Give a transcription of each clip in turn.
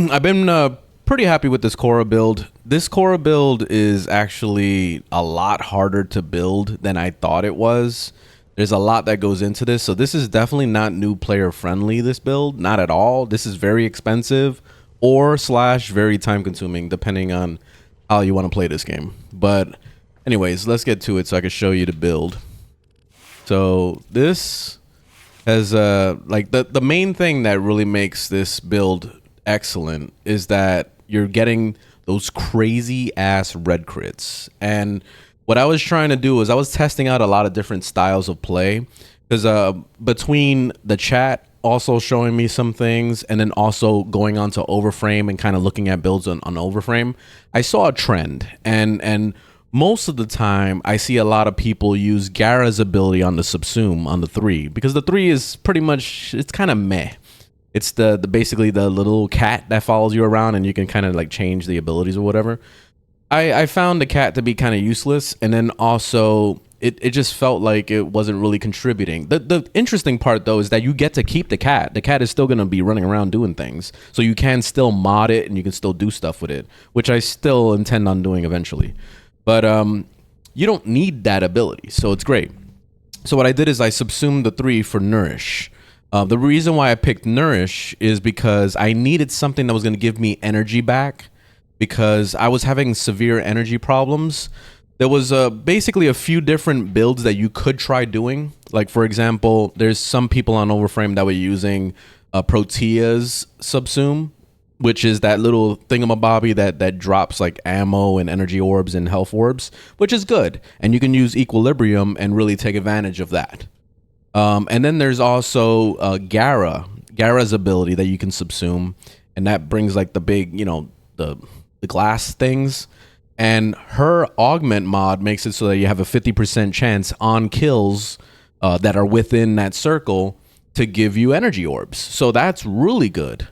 I've been pretty happy with this Khora build. This Khora build is actually a lot harder to build than I thought it was. There's a lot that goes into this, so this is definitely not new player friendly, this build, not at all. This is very expensive or slash very time consuming, depending on how you want to play this game. But anyways, let's get to it so I can show you the build. So this has like the main thing that really makes this build excellent is that you're getting those crazy ass red crits. And what I was trying to do is I was testing out a lot of different styles of play, because between the chat also showing me some things and then also going on to Overframe and kind of looking at builds on Overframe, I saw a trend. And most of the time I see a lot of people use Gara's ability on the subsume on the 3, because the 3 is pretty much, it's kind of meh. It's the basically the little cat that follows you around and you can kind of like change the abilities or whatever. I found the cat to be kind of useless, and then also it just felt like it wasn't really contributing. The interesting part though is that you get to keep the cat. The cat is still going to be running around doing things, so you can still mod it and you can still do stuff with it, which I still intend on doing eventually. But you don't need that ability, so it's great. So what I did is I subsumed the 3 for Nourish. The reason why I picked Nourish is because I needed something that was going to give me energy back, because I was having severe energy problems. There was basically a few different builds that you could try doing. Like, for example, there's some people on Overframe that were using Protea's subsume, which is that little thingamabobby that drops like ammo and energy orbs and health orbs, which is good. And you can use Equilibrium and really take advantage of that. And then there's also Gara's ability that you can subsume, and that brings like the big, you know, the glass things. And her augment mod makes it so that you have a 50% chance on kills that are within that circle to give you energy orbs. So that's really good.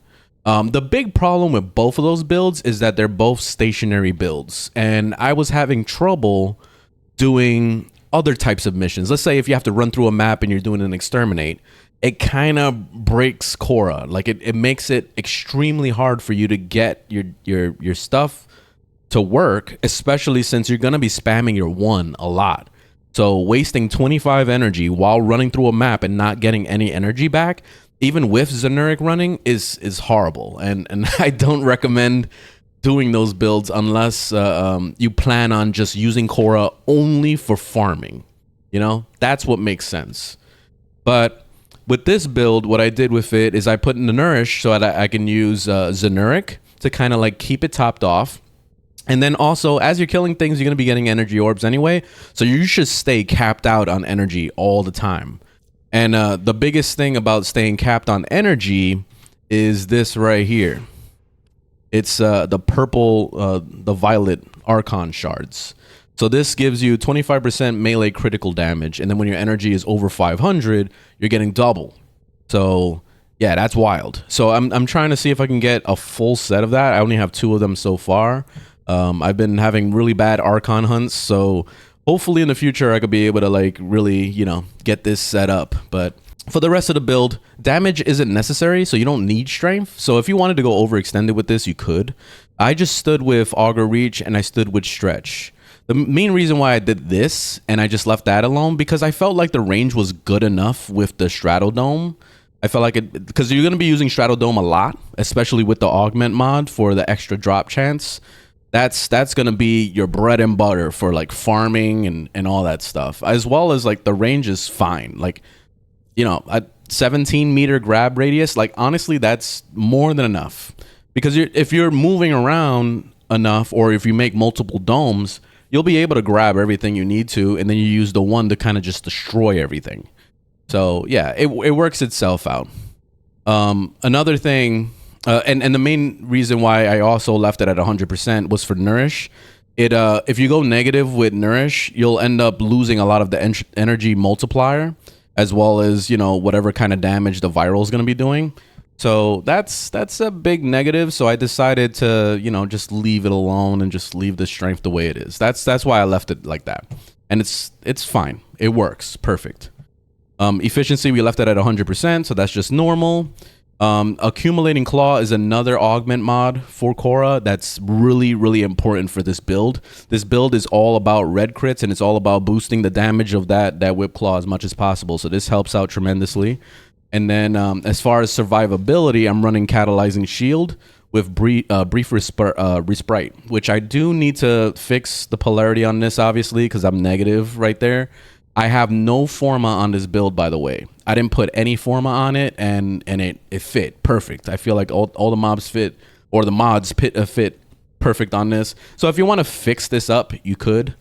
The big problem with both of those builds is that they're both stationary builds, and I was having trouble doing other types of missions. Let's say if you have to run through a map and you're doing an exterminate, it kind of breaks Khora. Like it makes it extremely hard for you to get your stuff to work, especially since you're going to be spamming your 1 a lot. So wasting 25 energy while running through a map and not getting any energy back, even with Zenuric running, is horrible. And I don't recommend doing those builds unless you plan on just using Khora only for farming. You know, that's what makes sense. But with this build, what I did with it is I put in the Nourish so that I can use Zenuric to kind of like keep it topped off. And then also, as you're killing things, you're going to be getting energy orbs anyway. So you should stay capped out on energy all the time. And the biggest thing about staying capped on energy is this right here. It's the purple, the violet Archon shards. So this gives you 25% melee critical damage. And then when your energy is over 500, you're getting double. So yeah, that's wild. So I'm trying to see if I can get a full set of that. I only have 2 of them so far. I've been having really bad Archon hunts, so hopefully in the future I could be able to like really, you know, get this set up. But for the rest of the build, damage isn't necessary, so you don't need strength. So if you wanted to go overextended with this, you could. I just stood with Augur Reach and I stood with Stretch. The main reason why I did this and I just left that alone, because I felt like the range was good enough with the Stratodome. I felt like it, because you're going to be using Stratodome a lot, especially with the augment mod for the extra drop chance. That's going to be your bread and butter for like farming and all that stuff, as well as like the range is fine. Like, you know, a 17-meter grab radius, like honestly, that's more than enough, because if you're moving around enough, or if you make multiple domes, you'll be able to grab everything you need to, and then you use the one to kind of just destroy everything. So yeah, it works itself out. Another thing, and the main reason why I also left it at 100% was for Nourish. If you go negative with Nourish, you'll end up losing a lot of the energy multiplier, as well as, you know, whatever kind of damage the viral is going to be doing. So that's a big negative. So I decided to, you know, just leave it alone and just leave the strength the way it is. That's why I left it like that. And it's fine. It works perfect. Efficiency, we left it at 100%, so that's just normal. Accumulating Claw is another augment mod for Khora that's really, really important for this build. This build is all about red crits, and it's all about boosting the damage of that whip claw as much as possible. So this helps out tremendously. And then as far as survivability, I'm running Catalyzing Shield with brief respite, which I do need to fix the polarity on this, obviously, because I'm negative right there. I have no Forma on this build, by the way. I didn't put any Forma on it, and it fit perfect. I feel like all the mobs fit, or the mods fit perfect on this. So if you want to fix this up, you could.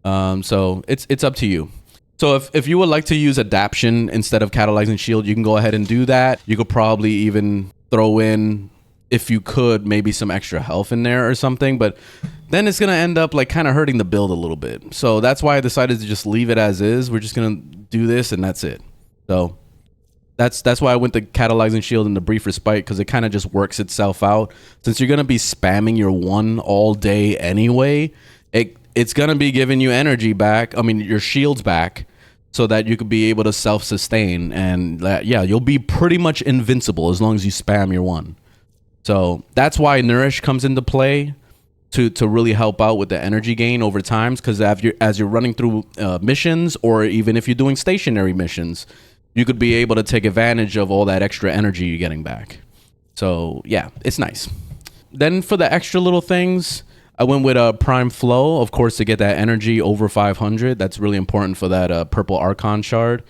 So it's up to you. So if you would like to use Adaption instead of Catalyzing Shield, you can go ahead and do that. You could probably even throw in, if you could, maybe some extra health in there or something, but then it's gonna end up like kind of hurting the build a little bit. So that's why I decided to just leave it as is. We're just gonna do this and that's it. So that's why I went the Catalyzing Shield and the brief respite, because it kind of just works itself out. Since you're gonna be spamming your one all day anyway, it's gonna be giving you energy back. I mean, your shields back, so that you could be able to self-sustain, and yeah, you'll be pretty much invincible as long as you spam your one. So that's why Nourish comes into play, to really help out with the energy gain over time, because as you're running through missions, or even if you're doing stationary missions, you could be able to take advantage of all that extra energy you're getting back. So yeah, it's nice. Then for the extra little things, I went with a Prime Flow, of course, to get that energy over 500. That's really important for that purple Archon shard.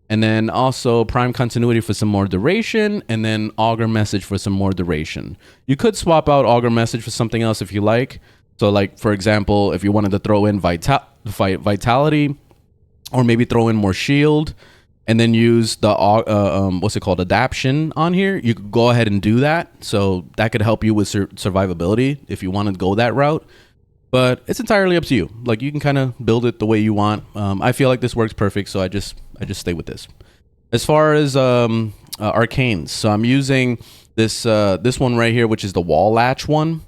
And then also Prime Continuity for some more duration, and then Augur Message for some more duration. You could swap out Augur Message for something else if you like. So like, for example, if you wanted to throw in Vitality, or maybe throw in more Shield, and then use the, what's it called, Adaption on here, you could go ahead and do that. So that could help you with survivability if you want to go that route. But it's entirely up to you. Like, you can kind of build it the way you want. I feel like this works perfect, so I just stay with this. As far as arcanes, so I'm using this one right here, which is the wall latch one.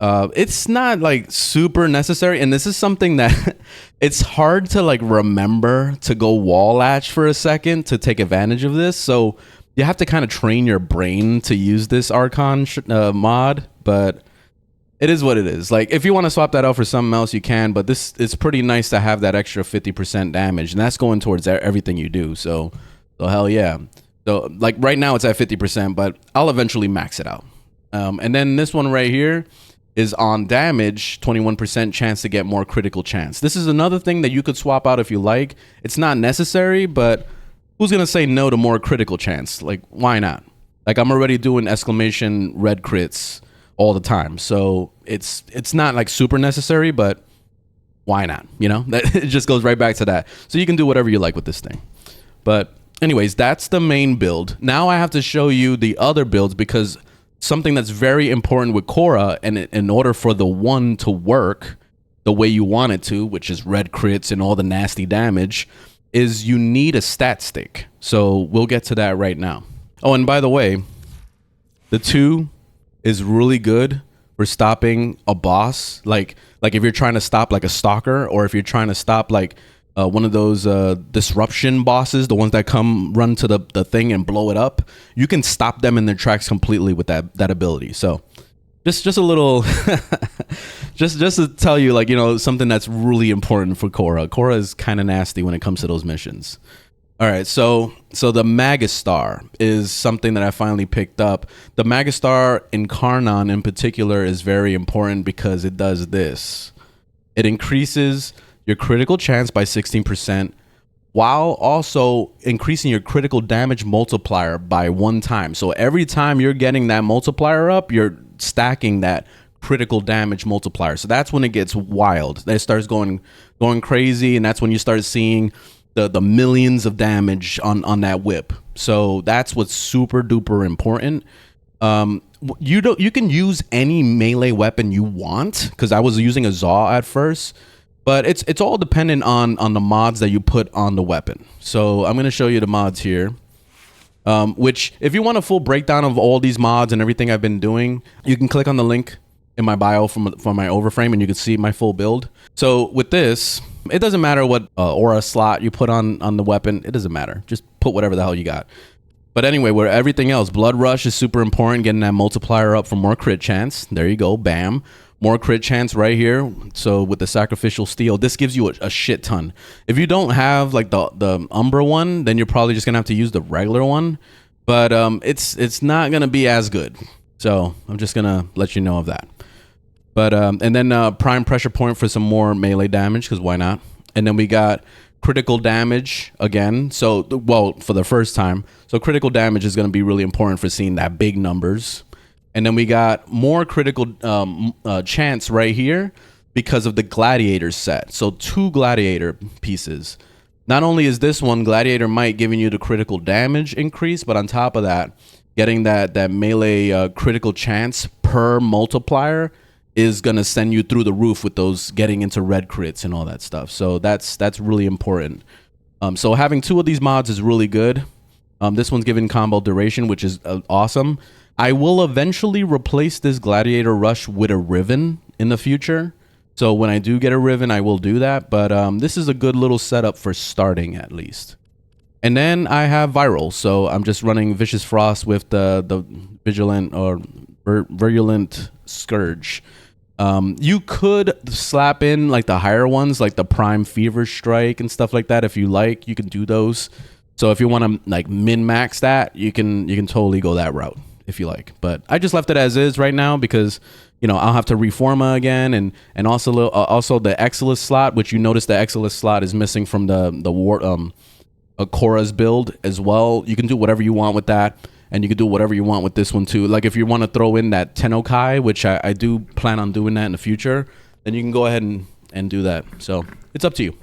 It's not like super necessary, and this is something that it's hard to like remember to go wall latch for a second to take advantage of this. So you have to kind of train your brain to use this Archon mod, but it is what it is. Like, if you want to swap that out for something else, you can, but it's pretty nice to have that extra 50% damage, and that's going towards everything you do. So hell yeah. So like right now it's at 50%, but I'll eventually max it out. And then this one right here is on damage, 21% chance to get more critical chance. This is another thing that you could swap out if you like. It's not necessary, but who's gonna say no to more critical chance? Like, why not? Like, I'm already doing exclamation red crits all the time, so it's not like super necessary, but why not? You know, it just goes right back to that. So you can do whatever you like with this thing. But anyways, that's the main build. Now I have to show you the other builds, because something that's very important with Khora, and in order for the one to work the way you want it to, which is red crits and all the nasty damage, is you need a stat stick. So we'll get to that right now. Oh, and by the way, the 2 is really good for stopping a boss. Like if you're trying to stop like a stalker, or if you're trying to stop like one of those disruption bosses, the ones that come run to the thing and blow it up, you can stop them in their tracks completely with that ability. So just a little just to tell you, like, you know, something that's really important for Khora. Khora is kind of nasty when it comes to those missions. All right, so the Magistar is something that I finally picked up. The Magistar Incarnon in particular is very important because it does this. It increases your critical chance by 16%, while also increasing your critical damage multiplier by 1 time. So every time you're getting that multiplier up, you're stacking that critical damage multiplier. So that's when it gets wild. It starts going crazy, and that's when you start seeing the millions of damage on that whip. So that's what's super duper important. You can use any melee weapon you want, because I was using a Zaw at first, but it's all dependent on the mods that you put on the weapon. So I'm going to show you the mods here, which if you want a full breakdown of all these mods and everything I've been doing, you can click on the link in my bio from my overframe, and you can see my full build. So with this, it doesn't matter what aura slot you put on the weapon. It doesn't matter. Just put whatever the hell you got. But anyway, where everything else, Blood Rush is super important, getting that multiplier up for more crit chance. There you go, bam. More crit chance right here. So with the Sacrificial Steel, this gives you a shit ton. If you don't have like the Umbra one, then you're probably just gonna have to use the regular one. But it's not gonna be as good. So I'm just gonna let you know of that. But and then Prime Pressure Point for some more melee damage, because why not? And then we got critical damage again. So, well, for the first time. So critical damage is going to be really important for seeing that big numbers. And then we got more critical chance right here because of the Gladiator set. So 2 Gladiator pieces. Not only is this one Gladiator Might giving you the critical damage increase, but on top of that, getting that melee critical chance per multiplier is going to send you through the roof with those getting into red crits and all that stuff. So that's really important. So having 2 of these mods is really good. This one's giving combo duration, which is awesome. I will eventually replace this Gladiator Rush with a Riven in the future. So when I do get a Riven, I will do that. But this is a good little setup for starting at least. And then I have Viral. So I'm just running Vicious Frost with the Vigilant or Virulent Scourge. You could slap in like the higher ones, like the Prime Fever Strike and stuff like that. If you like, you can do those. So if you want to like min-max that, you can totally go that route if you like. But I just left it as is right now because, you know, I'll have to reforma again, and also the Exilus slot, which you notice the Exilus slot is missing from the Khora's build as well. You can do whatever you want with that. And you can do whatever you want with this one too. Like if you want to throw in that Tennokai, which I do plan on doing that in the future, then you can go ahead and do that. So it's up to you.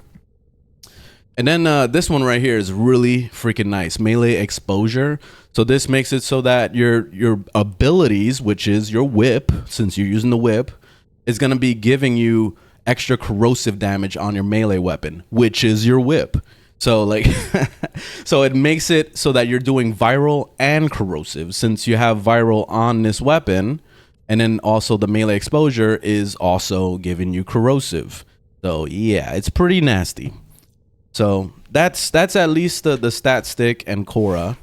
And then this one right here is really freaking nice. Melee exposure. So this makes it so that your abilities, which is your whip, since you're using the whip, is going to be giving you extra corrosive damage on your melee weapon, which is your whip. So like, so it makes it so that you're doing viral and corrosive, since you have viral on this weapon, and then also the melee exposure is also giving you corrosive. So yeah, it's pretty nasty. So that's at least the stat stick and Khora.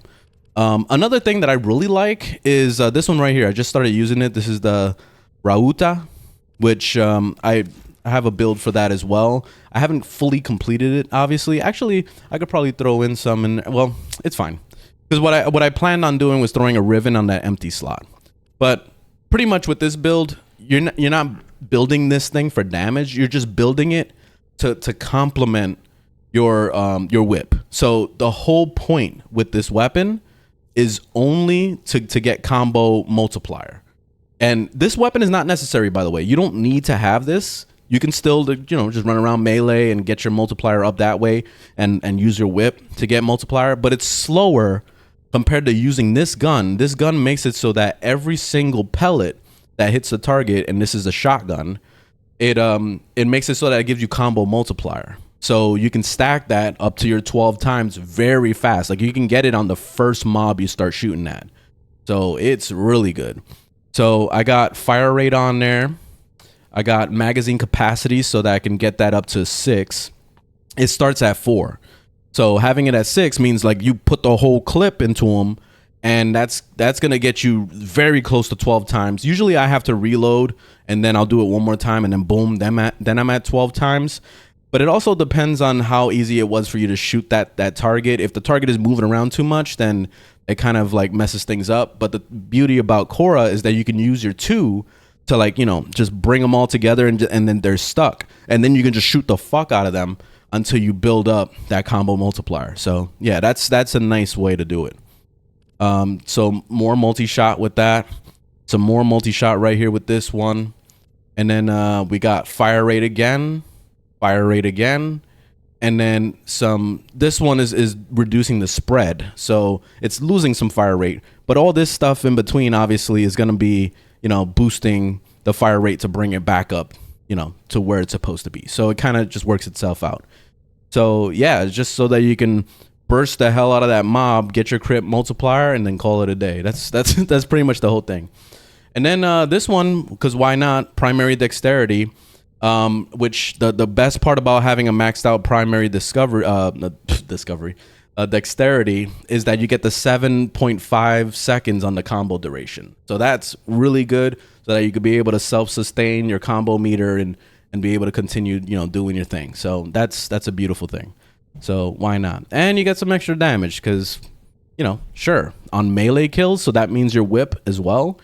Another thing that I really like is this one right here. I just started using it. This is the Rauta, which I have a build for that as well. I haven't fully completed it, obviously. Actually, I could probably throw in some, and well, it's fine. Because what I planned on doing was throwing a Riven on that empty slot. But pretty much with this build, you're not building this thing for damage. You're just building it to complement your whip. So the whole point with this weapon is only to get combo multiplier. And this weapon is not necessary, by the way. You don't need to have this. You can still, you know, just run around melee and get your multiplier up that way and use your whip to get multiplier. But it's slower compared to using this gun. This gun makes it so that every single pellet that hits the target, and this is a shotgun, it makes it so that it gives you combo multiplier. So you can stack that up to your 12 times very fast. Like you can get it on the first mob you start shooting at. So it's really good. So I got fire rate on there. I got magazine capacity so that I can get that up to 6. It starts at 4. So having it at 6 means like you put the whole clip into them, and that's going to get you very close to 12 times. Usually I have to reload and then I'll do it one more time and then boom, then I'm at 12 times. But it also depends on how easy it was for you to shoot that target. If the target is moving around too much, then it kind of like messes things up. But the beauty about Khora is that you can use your 2 to, like, you know, just bring them all together and then they're stuck. And then you can just shoot the fuck out of them until you build up that combo multiplier. So yeah, that's a nice way to do it. So more multi-shot with that. Some more multi-shot right here with this one. And then we got fire rate again. Fire rate again. And then some, this one is reducing the spread. So it's losing some fire rate. But all this stuff in between obviously is going to be, you know, boosting the fire rate to bring it back up, you know, to where it's supposed to be. So it kind of just works itself out. So yeah, it's just so that you can burst the hell out of that mob, get your crit multiplier, and then call it a day. That's pretty much the whole thing. And then this one, because why not, primary dexterity, which the best part about having a maxed out primary dexterity is that you get the 7.5 seconds on the combo duration. So that's really good, so that you could be able to self-sustain your combo meter and be able to continue, you know, doing your thing. So that's a beautiful thing. So why not? And you get some extra damage because, you know, sure, on melee kills, so that means your whip as well.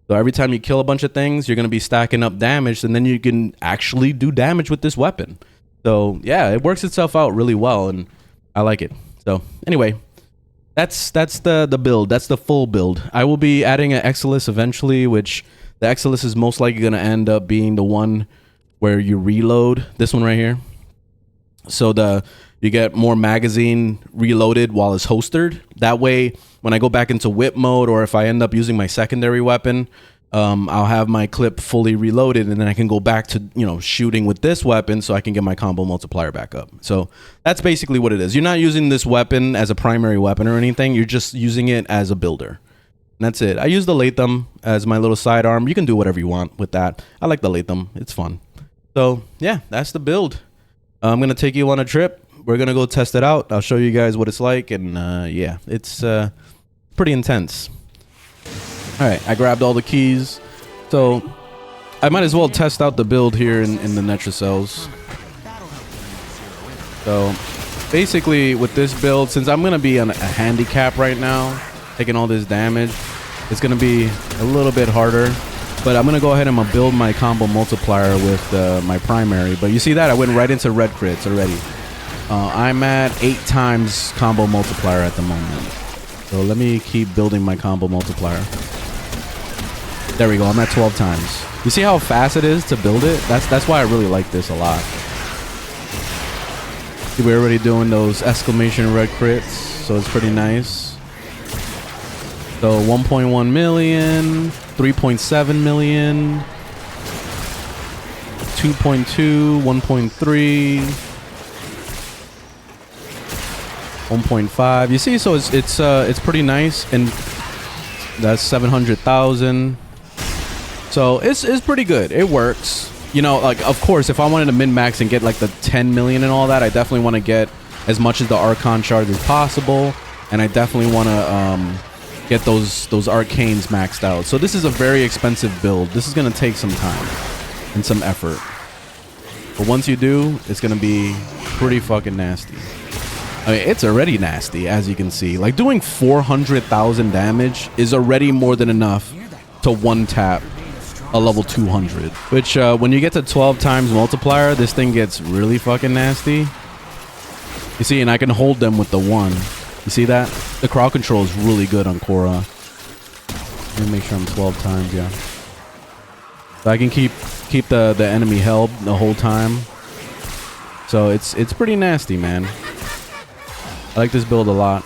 So every time you kill a bunch of things, you're going to be stacking up damage, and then you can actually do damage with this weapon. So yeah, it works itself out really well, and I like it. So anyway, that's the build. That's the full build. I will be adding an Exilus eventually, which the Exilus is most likely going to end up being the one where you reload. This one right here. So you get more magazine reloaded while it's holstered. That way, when I go back into whip mode, or if I end up using my secondary weapon, I'll have my clip fully reloaded, and then I can go back to, you know, shooting with this weapon, so I can get my combo multiplier back up. So that's basically what it is. You're not using this weapon as a primary weapon or anything. You're just using it as a builder. And that's it. I use the Latham as my little sidearm. You can do whatever you want with that. I like the Latham. It's fun. So yeah, that's the build. I'm going to take you on a trip. We're going to go test it out. I'll show you guys what it's like. And yeah, it's pretty intense. All right, I grabbed all the keys. So I might as well test out the build here in the NetraCells. So basically with this build, since I'm going to be on a handicap right now, taking all this damage, it's going to be a little bit harder. But I'm going to go ahead and build my combo multiplier with my primary. But you see that? I went right into red crits already. I'm at 8 times combo multiplier at the moment. So let me keep building my combo multiplier. There we go. I'm at 12 times. You see how fast it is to build it? That's why I really like this a lot. See, we're already doing those exclamation red crits, so it's pretty nice. So 1.1 million, 3.7 million, 2.2, 1.3, 1.5. You see, so it's pretty nice, and that's 700,000. So it's pretty good. It works. You know, like, of course, if I wanted to min-max and get like the 10 million and all that, I definitely want to get as much as the Archon shards as possible, and I definitely want to get those arcanes maxed out. So this is a very expensive build. This is going to take some time and some effort. But once you do, it's going to be pretty fucking nasty. I mean, it's already nasty, as you can see. Like, doing 400,000 damage is already more than enough to one-tap a level 200. Which, when you get to 12 times multiplier, this thing gets really fucking nasty. You see, and I can hold them with the 1. You see that? The crowd control is really good on Khora. Let me make sure I'm 12 times, yeah. So I can keep the enemy held the whole time. So it's pretty nasty, man. I like this build a lot.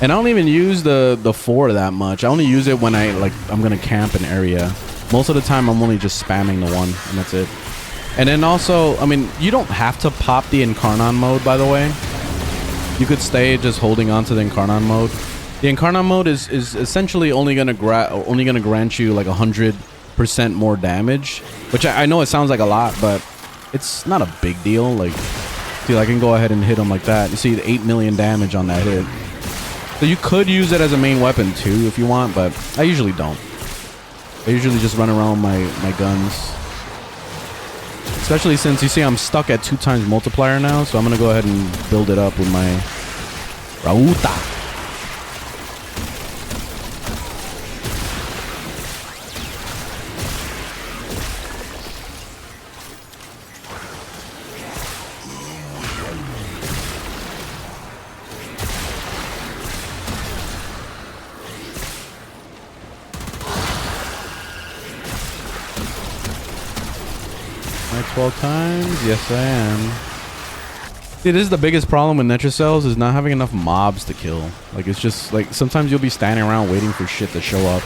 And I don't even use the 4 that much. I only use it when I'm gonna camp an area. Most of the time I'm only just spamming the 1, and that's it. And then also, I mean, you don't have to pop the Incarnon mode, by the way. You could stay just holding on to the Incarnon mode. The Incarnon mode is essentially only gonna grant you like 100% more damage, which I know it sounds like a lot, but it's not a big deal. Like, see, I can go ahead and hit him like that. You see the 8 million damage on that hit. So you could use it as a main weapon too if you want, but I usually don't. I usually just run around my guns. Especially since you see I'm stuck at 2 times multiplier now, so I'm gonna go ahead and build it up with my Rauta. Am I 12 times? Yes, I am. See, this is the biggest problem with NetraCells, is not having enough mobs to kill. Like, it's just, like, sometimes you'll be standing around waiting for shit to show up.